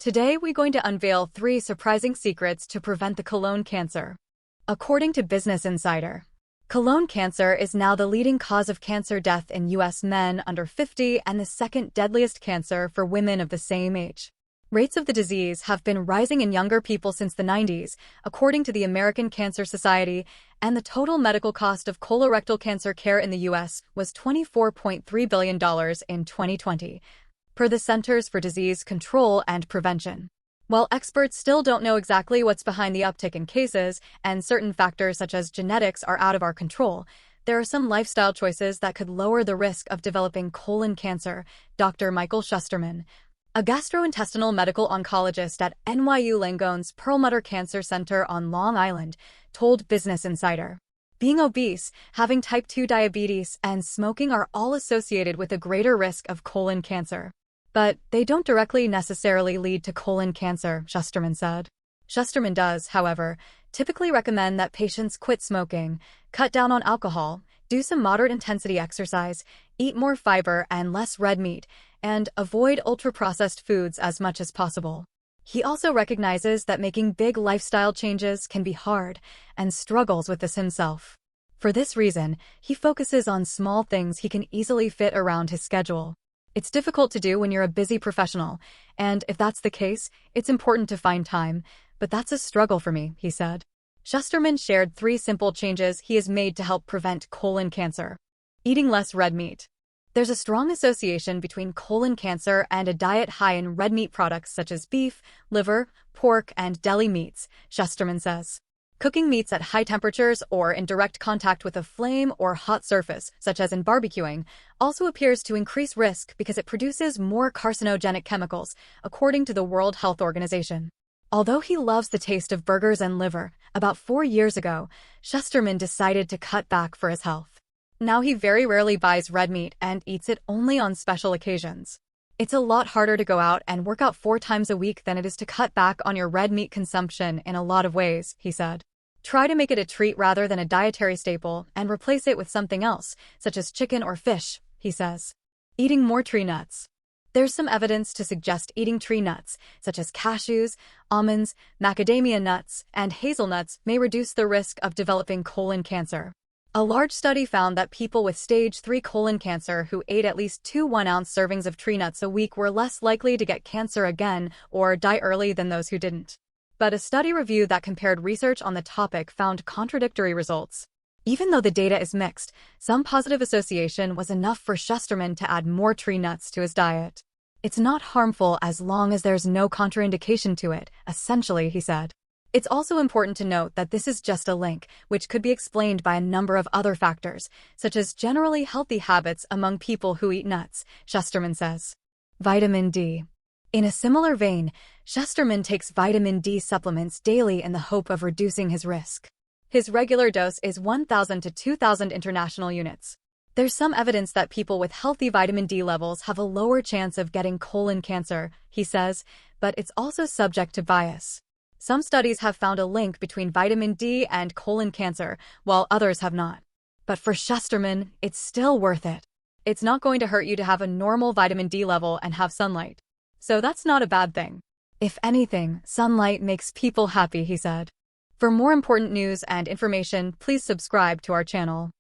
Today we're going to unveil 3 surprising secrets to prevent the colon cancer. According to Business Insider, colon cancer is now the leading cause of cancer death in U.S. men under 50 and the second deadliest cancer for women of the same age. Rates of the disease have been rising in younger people since the 90s, according to the American Cancer Society, and the total medical cost of colorectal cancer care in the U.S. was $24.3 billion in 2020. Per the Centers for Disease Control and Prevention. While experts still don't know exactly what's behind the uptick in cases, and certain factors such as genetics are out of our control, there are some lifestyle choices that could lower the risk of developing colon cancer, Dr. Michael Schusterman, a gastrointestinal medical oncologist at NYU Langone's Perlmutter Cancer Center on Long Island, told Business Insider. Being obese, having type 2 diabetes, and smoking are all associated with a greater risk of colon cancer. But they don't directly necessarily lead to colon cancer, Schusterman said. Schusterman does, however, typically recommend that patients quit smoking, cut down on alcohol, do some moderate-intensity exercise, eat more fiber and less red meat, and avoid ultra-processed foods as much as possible. He also recognizes that making big lifestyle changes can be hard and struggles with this himself. For this reason, he focuses on small things he can easily fit around his schedule. It's difficult to do when you're a busy professional, and if that's the case, it's important to find time, but that's a struggle for me, he said. Schusterman shared 3 simple changes he has made to help prevent colon cancer. Eating less red meat. There's a strong association between colon cancer and a diet high in red meat products such as beef, liver, pork, and deli meats, Schusterman says. Cooking meats at high temperatures or in direct contact with a flame or hot surface, such as in barbecuing, also appears to increase risk because it produces more carcinogenic chemicals, according to the World Health Organization. Although he loves the taste of burgers and liver, about 4 years ago, Schusterman decided to cut back for his health. Now he very rarely buys red meat and eats it only on special occasions. It's a lot harder to go out and work out 4 times a week than it is to cut back on your red meat consumption in a lot of ways, he said. Try to make it a treat rather than a dietary staple and replace it with something else, such as chicken or fish, he says. Eating more tree nuts. There's some evidence to suggest eating tree nuts, such as cashews, almonds, macadamia nuts, and hazelnuts may reduce the risk of developing colon cancer. A large study found that people with stage 3 colon cancer who ate at least 2 1-ounce servings of tree nuts a week were less likely to get cancer again or die early than those who didn't. But a study review that compared research on the topic found contradictory results. Even though the data is mixed, some positive association was enough for Schusterman to add more tree nuts to his diet. It's not harmful as long as there's no contraindication to it, essentially, he said. It's also important to note that this is just a link, which could be explained by a number of other factors, such as generally healthy habits among people who eat nuts, Schusterman says. Vitamin D. In a similar vein, Schusterman takes vitamin D supplements daily in the hope of reducing his risk. His regular dose is 1,000 to 2,000 international units. There's some evidence that people with healthy vitamin D levels have a lower chance of getting colon cancer, he says, but it's also subject to bias. Some studies have found a link between vitamin D and colon cancer, while others have not. But for Schusterman, it's still worth it. It's not going to hurt you to have a normal vitamin D level and have sunlight. So that's not a bad thing. If anything, sunlight makes people happy, he said. For more important news and information, please subscribe to our channel.